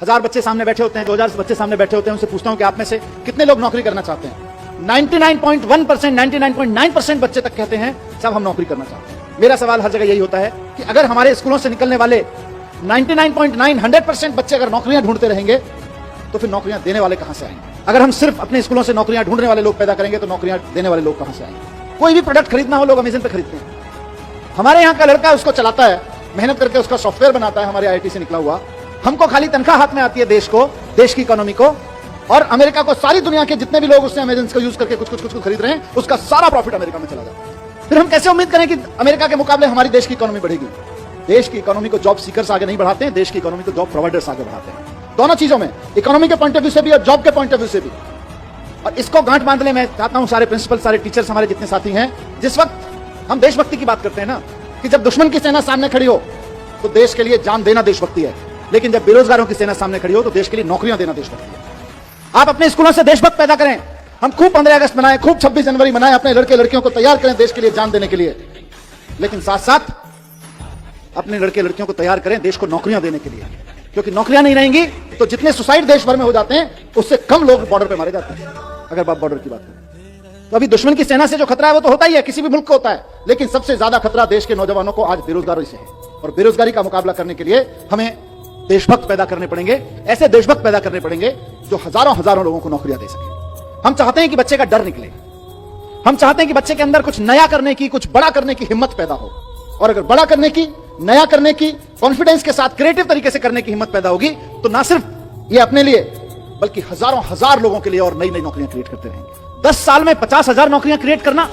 1000 बच्चे सामने बैठे होते हैं, 2000 बच्चे सामने बैठे होते हैं, उनसे पूछता हूं कि आप में से कितने लोग नौकरी करना चाहते हैं? 99.1%, 99.9% बच्चे तक कहते हैं सब हम नौकरी करना चाहते हैं। मेरा सवाल हर जगह यही होता है कि अगर हमारे स्कूलों से निकलने वाले 99.9, 100% बच्चे अगर नौकरियां ढूंढते रहेंगे तो फिर नौकरियां देने वाले कहां से आएंगे? अगर हम सिर्फ अपने स्कूलों से नौकरियां ढूंढने वाले लोग पैदा करेंगे तो नौकरियां देने वाले लोग कहां से आएंगे? कोई भी प्रोडक्ट खरीदना हो लोग अमेज़न पे खरीदते हैं। हमारे यहाँ का लड़का उसको चलाता है, मेहनत करके उसका सॉफ्टवेयर बनाता है, हमारे आईआईटी से निकला हुआ। हमको खाली तनख्वाह हाथ में आती है देश को, देश की इकोनॉमी को, और अमेरिका को, सारी दुनिया के जितने भी लोग उससे अमेज़न को यूज करके कुछ खरीद रहे हैं, उसका सारा प्रॉफिट अमेरिका में चला जाता है। फिर हम कैसे उम्मीद करें कि अमेरिका के मुकाबले हमारी देश की इकोनॉमी बढ़ेगी? देश की इकोनॉमी को जॉब सीकर्स आगे नहीं बढ़ाते हैं, देश की इकोनॉमी को जॉब प्रोवाइडर्स आगे बढ़ाते हैं। दोनों चीजों में, इकोनॉमी के पॉइंट ऑफ व्यू से भी और जॉब के पॉइंट ऑफ व्यू से भी। और इसको गांठ बांधने में चाहता हूं सारे प्रिंसिपल, सारे टीचर्स, हमारे जितने साथी हैं, जिस वक्त हम देशभक्ति की बात करते हैं ना, कि जब दुश्मन की सेना सामने खड़ी हो तो देश के लिए जान देना देशभक्ति है, लेकिन जब बेरोजगारों की सेना सामने खड़ी हो तो देश के लिए नौकरियां देना देशभक्ति है। आप अपने स्कूलों से देशभक्त पैदा करें, हम खूब 15 अगस्त मनाएं, खूब 26 जनवरी मनाएं, अपने लड़के लड़कियों को तैयार करें देश के लिए जान देने के लिए, लेकिन साथ साथ अपने लड़के लड़कियों को तैयार करें देश को नौकरियां देने के लिए, क्योंकि नौकरियां नहीं रहेंगी तो जितने सुसाइड देश भर में हो जाते हैं उससे कम लोग बॉर्डर पे मारे जाते हैं। अगर बात बॉर्डर की बात करें तो अभी दुश्मन की सेना से जो खतरा है वो तो होता ही है, किसी भी मुल्क को होता है, लेकिन सबसे ज्यादा खतरा देश के नौजवानों को आज बेरोजगारी से है। और बेरोजगारी का मुकाबला करने के लिए हमें देशभक्त पैदा करने पड़ेंगे, ऐसे देशभक्त पैदा करने पड़ेंगे जो हजारों लोगों को नौकरियां दे सके। हम चाहते हैं कि बच्चे का डर निकले, हम चाहते हैं कि बच्चे के अंदर कुछ नया करने की, कुछ बड़ा करने की हिम्मत पैदा हो। और अगर बड़ा करने की, नया करने की, कॉन्फिडेंस के साथ क्रिएटिव तरीके से करने की हिम्मत पैदा होगी तो ना सिर्फ ये अपने लिए बल्कि हजार लोगों के लिए और नई नई नौकरियां क्रिएट करते रहेंगे। 10 साल में 50,000 नौकरियां क्रिएट करना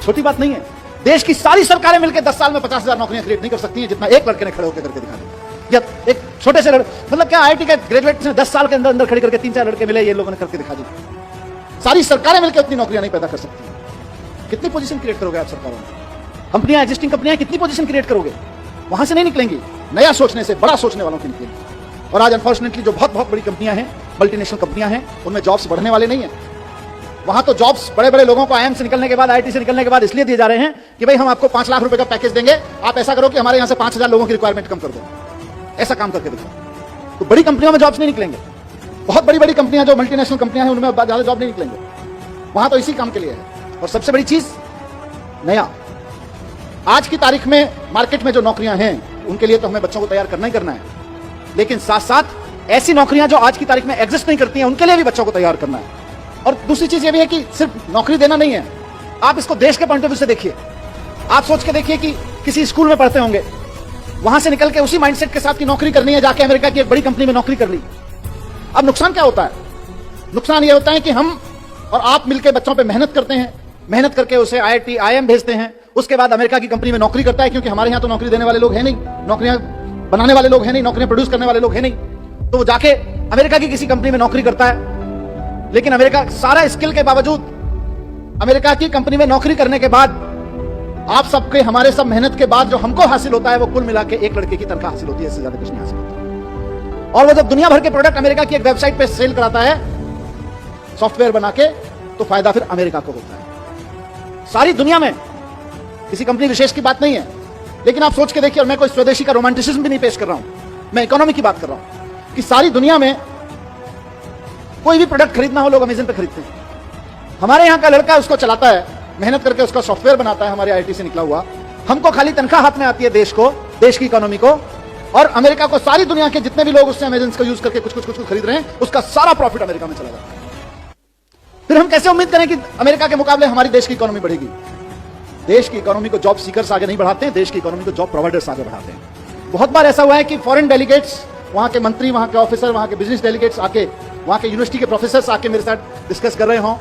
छोटी बात नहीं है। देश की सारी सरकारें मिलकर 10 साल में 50,000 नौकरियां क्रिएट नहीं कर सकती हैं, जितना एक लड़के ने खड़े होकर करके दिखा दिया। या एक छोटे से मतलब क्या आईआईटी के ग्रेजुएट ने 10 साल के अंदर खड़ी करके 3-4 लड़के मिले, ये लोगों ने करके दिखा दी। सारी सरकारें मिलकर उतनी नौकरियां नहीं पैदा कर सकती। कितनी पोजीशन क्रिएट करोगे आप सरकारों में? कंपनियां, एग्जिस्टिंग कंपनियां कितनी पोजीशन क्रिएट करोगे? वहां से नहीं निकलेंगी, नया सोचने से, बड़ा सोचने वालों की निकलेंगी। और आज अनफॉर्चुनेटली जो बहुत बड़ी कंपनियां हैं, मल्टीनेशनल कंपनियां हैं, उनमें जॉब्स बढ़ने वाले नहीं है। वहां तो जॉब्स बड़े लोगों को आईआईएम से निकलने के बाद, आईआईटी से निकलने के बाद इसलिए दिए जा रहे हैं कि भाई हम आपको 5 लाख रुपए का पैकेज देंगे, आप ऐसा करो कि हमारे यहां से 5,000 लोगों की रिक्वायरमेंट कम कर दो। ऐसा काम करके देखो तो बड़ी कंपनियों में जॉब्स नहीं निकलेंगे। बहुत बड़ी कंपनियां जो मल्टीनेशनल कंपनियां हैं उनमें ज्यादा जॉब नहीं निकलेंगे, वहां तो इसी काम के लिए है। और सबसे बड़ी चीज, नया, आज की तारीख में मार्केट में जो नौकरियां हैं उनके लिए तो हमें बच्चों को तैयार करना ही करना है, लेकिन साथ साथ ऐसी नौकरियां जो आज की तारीख में एग्जिस्ट नहीं करती हैं उनके लिए भी बच्चों को तैयार करना है। और दूसरी चीज ये भी है कि सिर्फ नौकरी देना नहीं है, आप इसको देश के पॉइंट ऑफ व्यू से देखिए। आप सोच के देखिए कि किसी स्कूल में पढ़ते होंगे, वहां से निकल के उसी माइंडसेट के साथ की नौकरी करनी है, जाके अमेरिका की एक बड़ी कंपनी में नौकरी कर ली। अब नुकसान क्या होता है? नुकसान ये होता है कि हम और आप मिलकर बच्चों पर मेहनत करते हैं, मेहनत करके उसे आईआईटी, आईएम भेजते हैं, उसके बाद अमेरिका की कंपनी में नौकरी करता है, क्योंकि हमारे यहाँ तो नौकरी देने वाले लोग हैं नहीं, नौकरियां बनाने वाले लोग हैं नहीं, नौकरियां प्रोड्यूस करने वाले लोग हैं नहीं, तो वो जाके अमेरिका की किसी कंपनी में नौकरी करता है। लेकिन अमेरिका सारा स्किल के बावजूद, अमेरिका की कंपनी में नौकरी करने के बाद, आप सबके, हमारे सब मेहनत के बाद जो हमको हासिल होता है वो कुल मिला के एक लड़के की तनख्वाह हासिल होती है, इससे ज्यादा कुछ नहीं हासिल होता। और वो जब दुनिया भर के प्रोडक्ट अमेरिका की एक वेबसाइट पे सेल कराता है सॉफ्टवेयर बना के, तो फायदा फिर अमेरिका को होता है। सारी दुनिया में किसी कंपनी विशेष की बात नहीं है, लेकिन आप सोच के देखिए, और मैं कोई स्वदेशी का रोमांटिसिज्म भी नहीं पेश कर रहा हूं, मैं इकोनॉमी की बात कर रहा हूं, कि सारी दुनिया में कोई भी प्रोडक्ट खरीदना हो लोग अमेज़न पे खरीदते हैं। हमारे यहाँ का लड़का उसको चलाता है, मेहनत करके उसका सॉफ्टवेयर बनाता है, हमारे आईआईटी से निकला हुआ। हमको खाली तनख्वाह हाथ में आती है देश को, देश की इकोनॉमी को, और अमेरिका को, सारी दुनिया के जितने भी लोग उससे अमेज़न को यूज करके कुछ खरीद रहे हैं, उसका सारा प्रॉफिट अमेरिका में चला जाता है। फिर हम कैसे उम्मीद करें कि अमेरिका के मुकाबले हमारी देश की इकोनॉमी बढ़ेगी? देश की इकोनॉमी को जॉब सीकर्स आगे नहीं बढ़ाते हैं, देश की इकोनॉमी को जॉब प्रोवाइडर्स आगे बढ़ाते हैं। बहुत बार ऐसा हुआ है कि फॉरेन डेलीगेट्स, वहां के मंत्री, वहां के ऑफिसर, वहां के बिजनेस डेलीगेट्स आके, वहां के यूनिवर्सिटी के प्रोफेसर्स आके मेरे साथ डिस्कस कर रहे हों,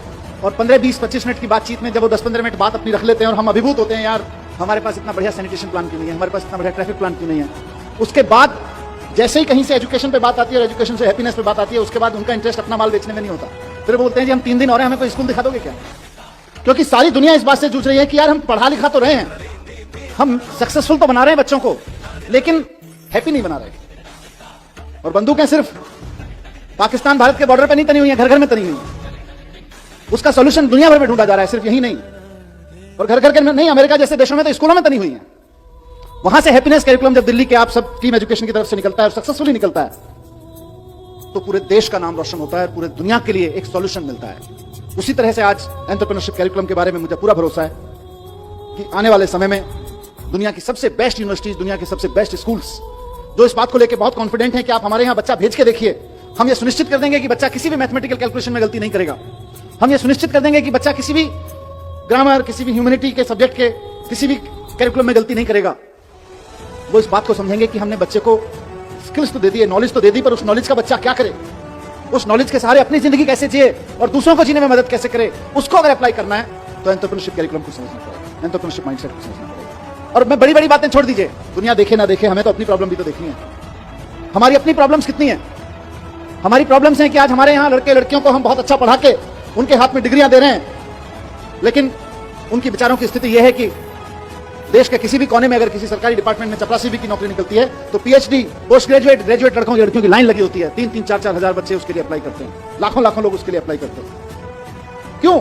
और 15, 20, 25 मिनट की बातचीत में जब वो 10-15 मिनट बात अपनी रख लेते हैं और हम अभिभूत होते हैं, यार हमारे पास इतना बढ़िया सैनिटेशन प्लान क्यों नहीं है, हमारे पास इतना बढ़िया ट्रैफिक प्लान क्यों नहीं है। उसके बाद जैसे ही कहीं से एजुकेशन पे बात आती है और एजुकेशन से हैप्पीनेस पे बात आती है, उसके बाद उनका इंटरेस्ट अपना माल बेचने में नहीं होता। फिर बोलते हैं जी हम 3 दिन और हैं, हमें कोई स्कूल दिखा दोगे क्या? क्योंकि सारी दुनिया इस बात से जूझ रही है कि यार हम पढ़ा लिखा तो रहे हैं, हम सक्सेसफुल तो बना रहे हैं बच्चों को, लेकिन हैप्पी नहीं बना रहे। और बंदूकें सिर्फ पाकिस्तान भारत के बॉर्डर पे नहीं तनी हुई है, घर घर में तनी हुई है। उसका सॉल्यूशन दुनिया भर में ढूंढा जा रहा है, सिर्फ यही नहीं, और घर घर के नहीं, अमेरिका जैसे देशों में तो स्कूलों में तनी हुई है। वहां से हैप्पीनेस करिकुलम जब दिल्ली के आप सब टीम एजुकेशन की तरफ से निकलता है और सक्सेसफुली निकलता है, तो पूरे देश का नाम रोशन होता है, पूरे दुनिया के लिए एक सॉल्यूशन मिलता है। उसी तरह से आज एंटरप्रेन्योरशिप कैरिकुलम के बारे में मुझे पूरा भरोसा है कि आने वाले समय में दुनिया की सबसे बेस्ट यूनिवर्सिटीज, दुनिया के सबसे बेस्ट स्कूल्स जो इस बात को लेकर बहुत कॉन्फिडेंट है कि आप हमारे यहां बच्चा भेज के देखिए, हम ये सुनिश्चित कर देंगे कि बच्चा किसी भी मैथमेटिकल कैलकुलेशन में गलती नहीं करेगा। हम ये सुनिश्चित कर देंगे कि बच्चा किसी भी ग्रामर, किसी भी ह्यूमैनिटी के सब्जेक्ट के किसी भी कैरिकुलम में गलती नहीं करेगा। वो इस बात को समझेंगे कि हमने बच्चे को स्किल्स तो दे दी, नॉलेज तो दे दी, पर उस नॉलेज का बच्चा क्या करे, उस नॉलेज के सहारे अपनी जिंदगी कैसे जिए और दूसरों को जीने में मदद कैसे करे, उसको अगर अप्लाई करना है तो एंटरप्रेन्योरशिप कैरिकुलम को समझना पड़ेगा, एंटरप्रेन्योरशिप माइंडसेट को समझना पड़ेगा। और मैं बड़ी बड़ी बातें छोड़ दीजिए, दुनिया देखे ना देखे, हमें तो अपनी प्रॉब्लम भी तो देखनी है। हमारी अपनी प्रॉब्लम्स कितनी है? हमारी प्रॉब्लम्स हैं कि आज हमारे यहां लड़के लड़कियों को हम बहुत अच्छा पढ़ा के उनके हाथ में डिग्रियां दे रहे हैं, लेकिन उनकी बेचारों की स्थिति यह है कि देश के किसी भी कोने में अगर किसी सरकारी डिपार्टमेंट में चपरासी भी की नौकरी निकलती है तो पीएचडी, पोस्ट ग्रेजुएट, ग्रेजुएट लड़कियों की लाइन लगी होती है। 3-3, 4-4 हजार बच्चे उसके लिए अप्लाई करते हैं, लाखों लोग उसके लिए अप्लाई करते हैं। क्यों?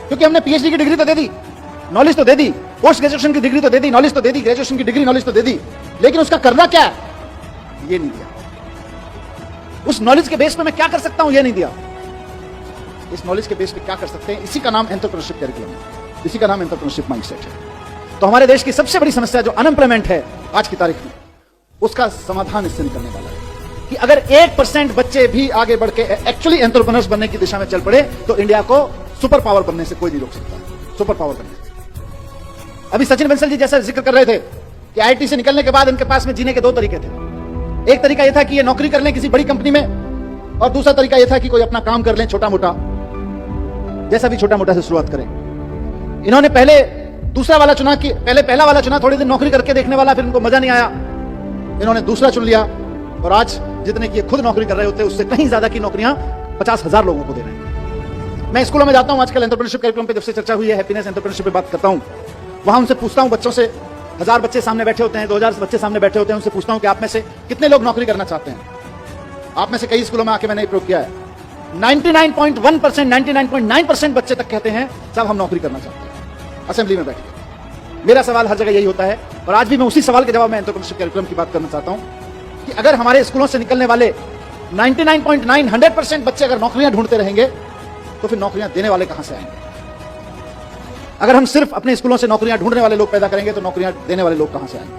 क्योंकि हमने पीएचडी की डिग्री तो दे दी, नॉलेज तो दे दी, पोस्ट ग्रेजुएशन की डिग्री तो दे दी, नॉलेज तो दे दी, ग्रेजुएशन की डिग्री, नॉलेज तो दे दी, लेकिन उसका करना क्या है ये नहीं दिया। उस नॉलेज के बेस पे मैं क्या कर सकता हूं ये नहीं दिया। इस नॉलेज के बेस पे क्या कर सकते हैं, इसी का नाम एंटरप्रेन्योरशिप कैरिकुलम है, इसी का नाम एंटरप्रेन्योरशिप माइंडसेट है। तो हमारे देश की सबसे बड़ी समस्या जो अनएम्प्लॉयमेंट है आज की तारीख में, उसका समाधान इससे निकलने वाला है कि अगर 1% बच्चे भी आगे बढ़ के एक्चुअली एंटरप्रेन्योर्स बनने की दिशा में चल पड़े तो इंडिया को सुपर पावर बनने से कोई नहीं रोक सकता। सुपर पावर बनने से अभी सचिन बंसल जी जैसा जिक्र कर रहे थे कि आईआईटी से निकलने के बाद इनके पास में जीने के 2 तरीके थे। एक तरीका यह था कि ये नौकरी कर लें किसी बड़ी कंपनी में, और दूसरा तरीका यह था कि कोई अपना काम कर लें छोटा मोटा, जैसा भी छोटा मोटा से शुरुआत करें। इन्होंने पहले दूसरा वाला चुना कि पहले पहला वाला चुना, थोड़ी दिन नौकरी करके देखने वाला, फिर इनको मजा नहीं आया, इन्होंने दूसरा चुन लिया, और आज जितने की खुद नौकरी कर रहे होते उससे कहीं ज्यादा की नौकरियां 50,000 लोगों को दे रहे हैं। मैं स्कूलों में जाता हूं, आजकल एंटरप्रेन्योरशिप कैरिकुलम पे जब से चर्चा हुई है, हैप्पीनेस एंटरप्रेन्योरशिप पे बात करता हूं, वहां उनसे पूछता हूं, बच्चों से 1000 बच्चे सामने बैठे होते हैं, 2000 बच्चे सामने बैठे होते हैं, उनसे पूछता हूं कि आप में से कितने लोग नौकरी करना चाहते हैं। आप में से कई स्कूलों में आके मैंने प्रयोग किया है, 99.1%, 99.9% बच्चे तक कहते हैं साहब हम नौकरी करना चाहते हैं। असेंबली में बैठ के मेरा सवाल हर जगह यही होता है, और आज भी मैं उसी सवाल के जवाब में एंटरप्रेन्योरशिप कैरिकुलम की बात करना चाहता हूं कि अगर हमारे स्कूलों से निकलने वाले 99.9, 100% बच्चे अगर नौकरियां ढूंढते रहेंगे तो फिर नौकरियां देने वाले कहां से आएंगे? अगर हम सिर्फ अपने स्कूलों से नौकरियां ढूंढने वाले लोग पैदा करेंगे तो नौकरियां देने वाले लोग कहां से आएंगे?